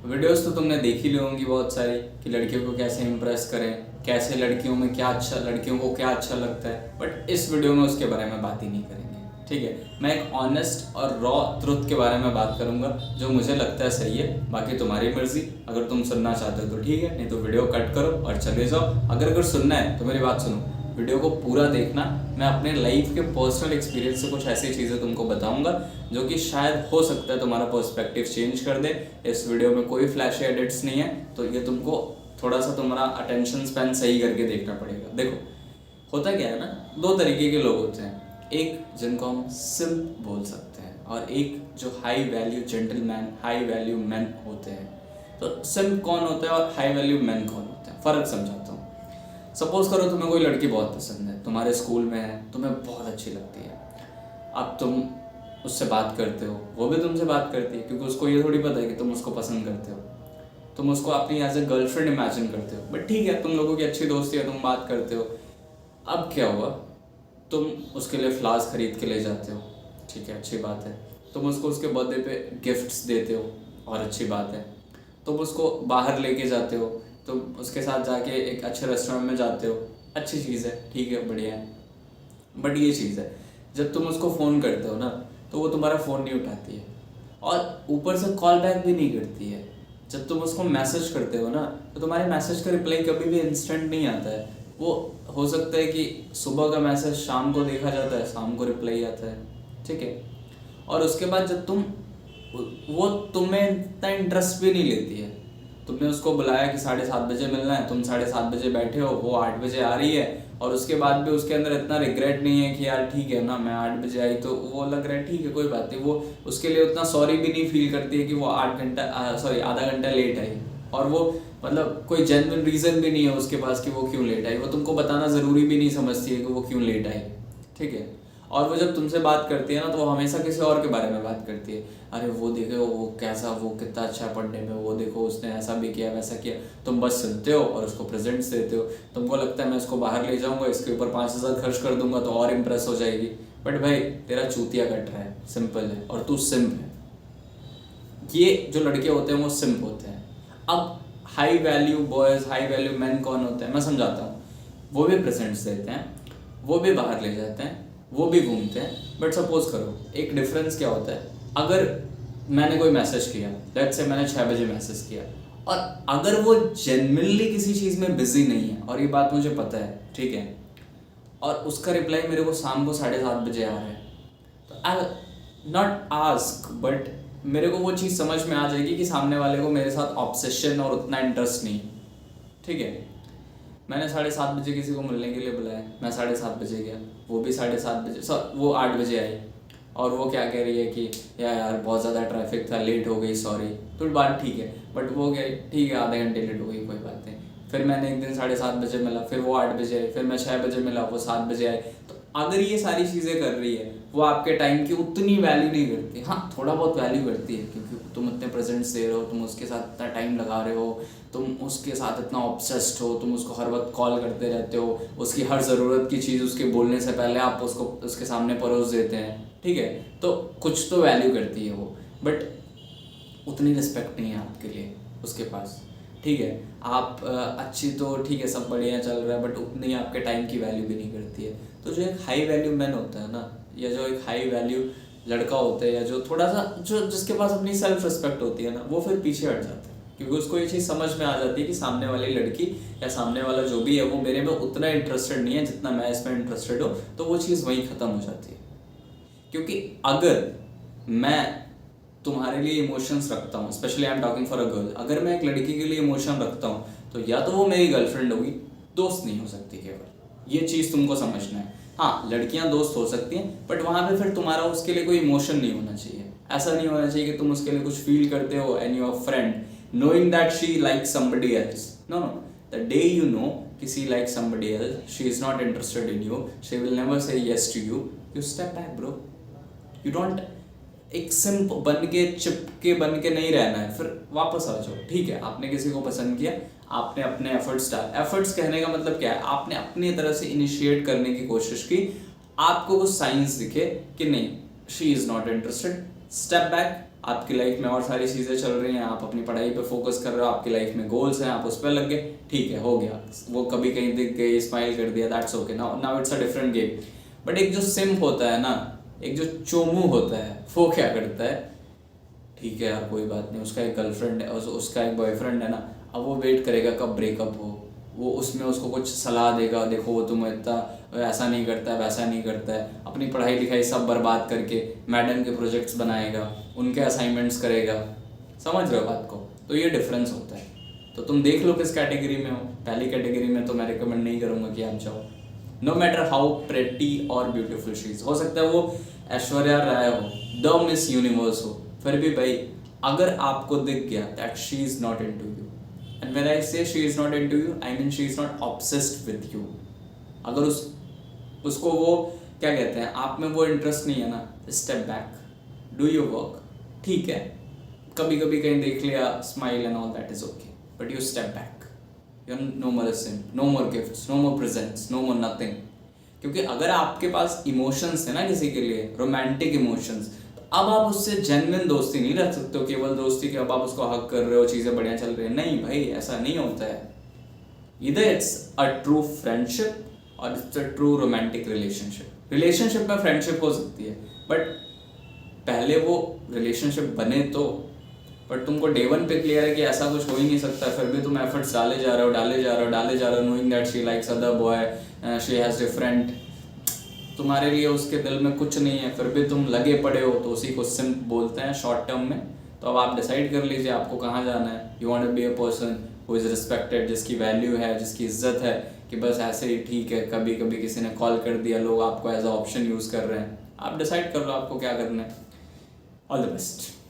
Videos तो तुमने देख ही ली होंगी बहुत सारी कि लड़कियों को कैसे इम्प्रेस करें, कैसे लड़कियों में क्या अच्छा, लड़कियों को क्या अच्छा लगता है। बट इस वीडियो में उसके बारे में बात ही नहीं करेंगे, ठीक है। मैं एक ऑनेस्ट और रॉ ट्रुथ के बारे में बात करूंगा जो मुझे लगता है सही है। बाकी तुम्हारी मर्जी, अगर तुम सुनना चाहते हो तो ठीक है, नहीं तो वीडियो कट करो और चले जाओ। अगर सुनना है तो मेरी बात सुनो, वीडियो को पूरा देखना। मैं अपने लाइफ के पर्सनल एक्सपीरियंस से कुछ ऐसी चीज़ें तुमको बताऊंगा जो कि शायद हो सकता है तुम्हारा पर्सपेक्टिव चेंज कर दे। इस वीडियो में कोई फ्लैशी एडिट्स नहीं है, तो ये तुमको थोड़ा सा तुम्हारा अटेंशन स्पैन सही करके देखना पड़ेगा। देखो, होता क्या है ना, दो तरीके के लोग होते हैं। एक जिनको हम सिंप बोल सकते हैं और एक जो high value gentleman, high value man होते हैं। तो सिंप कौन होता है और हाई वैल्यू मैन कौन होता है, फ़र्क समझाता हूँ। सपोज करो तुम्हें कोई लड़की बहुत पसंद है, तुम्हारे स्कूल में है, तुम्हें बहुत अच्छी लगती है। अब तुम उससे बात करते हो, वो भी तुमसे बात करती है, क्योंकि उसको ये थोड़ी पता है कि तुम उसको पसंद करते हो। तुम उसको अपनी एज ए गर्लफ्रेंड इमेजिन करते हो, बट ठीक है, तुम लोगों की अच्छी दोस्ती है, तुम बात करते हो। अब क्या हुआ, तुम उसके लिए फ्लावर्स खरीद के ले जाते हो, ठीक है, अच्छी बात है। तुम उसको उसके बर्थडे पे गिफ्ट्स देते हो, और अच्छी बात है। तुम उसको बाहर लेके जाते हो, तुम उसके साथ जाके एक अच्छे रेस्टोरेंट में जाते हो, अच्छी चीज़ है, ठीक है, बढ़िया है। बट ये चीज़ है, जब तुम उसको फ़ोन करते हो ना, तो वो तुम्हारा फ़ोन नहीं उठाती है, और ऊपर से कॉल बैक भी नहीं करती है। जब तुम उसको मैसेज करते हो ना, तो तुम्हारे मैसेज का रिप्लाई कभी भी इंस्टेंट नहीं आता है। वो हो सकता है कि सुबह का मैसेज शाम को देखा जाता है, शाम को रिप्लाई आता है, ठीक है। और उसके बाद जब वो तुम्हें इतना इंटरेस्ट भी नहीं लेती है। तुमने उसको बुलाया कि 7:30 बजे मिलना है, तुम 7:30 बजे बैठे हो, वो 8 बजे आ रही है, और उसके बाद भी उसके अंदर इतना रिग्रेट नहीं है कि यार ठीक है ना, मैं 8 बजे आई तो वो लग रहा है ठीक है, कोई बात नहीं। वो उसके लिए उतना सॉरी भी नहीं फील करती है कि वो आधा घंटा लेट आई। और वो मतलब कोई जेन्युइन रीज़न भी नहीं है उसके पास कि वो क्यों लेट आई। वो तुमको बताना ज़रूरी भी नहीं समझती है कि वो क्यों लेट आई, ठीक है। और वो जब तुमसे बात करती है ना, तो वो हमेशा किसी और के बारे में बात करती है। अरे वो देखो वो कैसा, वो कितना अच्छा है पढ़ने में, वो देखो उसने ऐसा भी किया वैसा किया। तुम बस सुनते हो और उसको प्रेजेंट्स देते हो। तुमको लगता है मैं इसको बाहर ले जाऊंगा, इसके ऊपर 5,000 खर्च कर दूंगा तो और इम्प्रेस हो जाएगी। बट भाई, तेरा चूतिया कट रहा है, सिंपल है, और तू सिंप है। ये जो लड़के होते हैं वो सिंप होते हैं। अब high value boys, high value man कौन होते हैं, मैं समझाता हूँ। वो भी प्रेजेंट्स देते हैं, वो भी बाहर ले जाते हैं, वो भी घूमते हैं। बट सपोज करो, एक डिफरेंस क्या होता है। अगर मैंने कोई मैसेज किया, लेट्स से मैंने 6 बजे मैसेज किया, और अगर वो जेन्युइनली किसी चीज़ में बिजी नहीं है, और ये बात मुझे पता है, ठीक है, और उसका रिप्लाई मेरे को शाम को 7:30 बजे आ रहा है, तो आई नॉट आस्क, बट मेरे को वो चीज़ समझ में आ जाएगी कि सामने वाले को मेरे साथ ऑब्सेशन और उतना इंटरेस्ट नहीं, ठीक है। मैंने 7:30 बजे किसी को मिलने के लिए बुलाया, मैं 7:30 बजे गया, वो भी 7:30 बजे, वो 8 बजे आई, और वो क्या कह रही है कि यार बहुत ज़्यादा ट्रैफिक था, लेट हो गई, सॉरी। तो बात ठीक है, बट वो कह रही ठीक है, आधे घंटे लेट हो गई, कोई बात नहीं। फिर मैंने एक दिन 7:30 बजे मिला, फिर वो 8 बजे आई, फिर मैं 6 बजे मिला, वो 7 बजे आए। तो अगर ये सारी चीज़ें कर रही है, वो आपके टाइम की उतनी वैल्यू नहीं करती। हाँ, थोड़ा बहुत वैल्यू करती है, क्योंकि तुम इतने प्रेजेंट्स दे रहे हो, तुम उसके साथ इतना टाइम लगा रहे हो, तुम उसके साथ इतना ऑब्सेस्ड हो, तुम उसको हर वक्त कॉल करते रहते हो, उसकी हर ज़रूरत की चीज़ उसके बोलने से पहले आप उसको उसके सामने परोस देते हैं, ठीक है। तो कुछ तो वैल्यू करती है वो, बट उतनी रिस्पेक्ट नहीं है आपके लिए उसके पास, ठीक है। आप अच्छी तो ठीक है, सब बढ़िया चल रहा है, बट उतनी आपके टाइम की वैल्यू भी नहीं करती है। तो जो एक हाई वैल्यू मैन होता है ना, या जो एक हाई वैल्यू लड़का होता है, या जो थोड़ा सा जो जिसके पास अपनी सेल्फ रिस्पेक्ट होती है ना, वो फिर पीछे हट जाता है, क्योंकि उसको ये चीज़ समझ में आ जाती है कि सामने वाली लड़की या सामने वाला जो भी है वो मेरे में उतना इंटरेस्टेड नहीं है जितना मैं इसमें इंटरेस्टेड हूँ। तो वो चीज़ वहीं ख़त्म हो जाती है। क्योंकि अगर मैं तुम्हारे लिए इमोशंस रखता हूँ, specially I am talking for a girl, अगर मैं एक लड़की के लिए इमोशन रखता हूँ, तो या तो वो मेरी गर्लफ्रेंड होगी, दोस्त नहीं हो सकती केवल। ये चीज़ तुमको समझना है। हाँ, लड़कियां दोस्त हो सकती हैं, बट वहाँ पे फिर तुम्हारा उसके लिए कोई इमोशन नहीं होना चाहिए। ऐसा नहीं होना चाहिए कि तुम उसके लिए कुछ फील करते हो and your friend knowing that she likes somebody else. No, no. The day you know कि she likes somebody else, she is not interested in you, she will never say yes to you. You step back, bro. You don't एक सिंप बन के चिपके बन के नहीं रहना है, फिर वापस आ जाओ, ठीक है। आपने किसी को पसंद किया, आपने अपने एफर्ट्स कहने का मतलब क्या है, आपने अपनी तरह से इनिशिएट करने की कोशिश की, आपको कुछ साइंस दिखे कि नहीं, she is not interested, step back, आपकी लाइफ में और सारी चीज़ें चल रही हैं, आप अपनी पढ़ाई पे फोकस कर रहे हो, आपकी लाइफ में गोल्स हैं, आप उस पर लग गए, ठीक है, हो गया। वो कभी कहीं दिख गई, स्माइल कर दिया, that's okay, now it's a different game. But एक जो सिम्प होता है ना, एक जो चोमू होता है, वो क्या करता है, ठीक है यार कोई बात नहीं, उसका एक गर्लफ्रेंड है, उसका एक बॉयफ्रेंड है ना, अब वो वेट करेगा कब ब्रेकअप हो, वो उसमें उसको कुछ सलाह देगा, देखो वो तुम्हें इतना ऐसा नहीं करता है, वैसा नहीं करता है, अपनी पढ़ाई लिखाई सब बर्बाद करके मैडम के प्रोजेक्ट्स बनाएगा, उनके असाइनमेंट्स करेगा। समझ रहे हो बात को? तो ये डिफरेंस होता है। तो तुम देख लो किस कैटेगरी में हो। पहली कैटेगरी में तो मैं रिकमेंड नहीं करूँगा कि आप जाओ, नो मैटर हाउ प्रेटी और ब्यूटीफुल शी इज। हो सकता है वो ऐश्वर्या राय हो, द मिस यूनिवर्स हो, फिर भी भाई अगर आपको दिख गया that she is not into you, and when I say she is not into you, I mean she is not obsessed with you. अगर उसको वो क्या कहते हैं, आप में वो इंटरेस्ट नहीं है ना, step back, do your work. ठीक है, कभी कभी कहीं देख लिया, smile and all that is okay, but you step back, you no more simp, no more gifts, no more presents, no more nothing. क्योंकि अगर आपके पास इमोशंस है ना किसी के लिए, रोमांटिक इमोशंस, तो अब आप उससे जेन्युइन दोस्ती नहीं रख सकते हो, केवल दोस्ती कि अब आप उसको हक कर रहे हो, चीज़ें बढ़िया चल रही है। नहीं भाई, ऐसा नहीं होता है। इधर इट्स अ ट्रू फ्रेंडशिप और it's a true romantic relationship. Relationship में फ्रेंडशिप हो सकती है, बट पहले वो रिलेशनशिप बने तो। बट तुमको डे वन पे क्लियर है कि ऐसा कुछ हो ही नहीं सकता, फिर भी तुम एफर्ट्स डाले जा रहे हो, knowing that she likes other boy, she has different, तुम्हारे लिए उसके दिल में कुछ नहीं है, फिर भी तुम लगे पड़े हो, तो उसी को सिम्प बोलते हैं शॉर्ट टर्म में। तो अब आप डिसाइड कर लीजिए आपको कहाँ जाना है। You want to be a person who is respected, जिसकी वैल्यू है, जिसकी इज्जत है, कि बस ऐसे ही ठीक है, कभी कभी किसी ने कॉल कर दिया, लोग आपको एज अ ऑप्शन यूज़ कर रहे हैं। आप डिसाइड कर लो आपको क्या करना है। All the best.